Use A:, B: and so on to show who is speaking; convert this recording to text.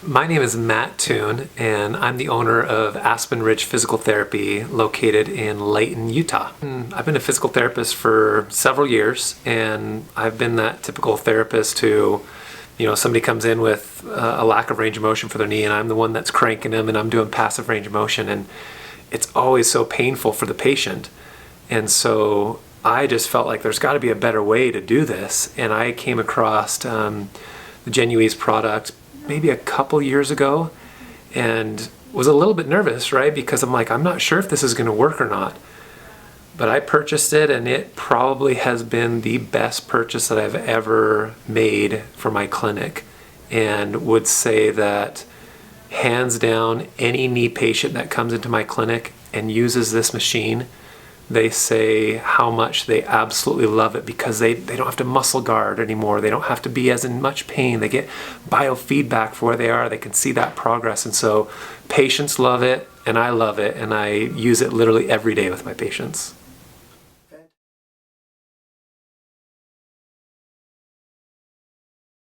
A: My name is Matt Toone, and I'm the owner of Aspen Ridge Physical Therapy located in Layton, Utah. I've been a physical therapist for several years, and I've been that typical therapist who, somebody comes in with a lack of range of motion for their knee, and I'm the one that's cranking them, and I'm doing passive range of motion, and it's always so painful for the patient. And so I just felt like there's got to be a better way to do this, and I came across the GenuEase product maybe a couple years ago and was a little bit nervous, right? Because I'm not sure if this is going to work or not. But I purchased it, and it probably has been the best purchase that I've ever made for my clinic, and would say that hands down, any knee patient that comes into my clinic and uses this machine, they say how much they absolutely love it, because they don't have to muscle guard anymore. They don't have to be as in much pain. They get biofeedback for where they are. They can see that progress. And so patients love it, and I love it, and I use it literally every day with my patients.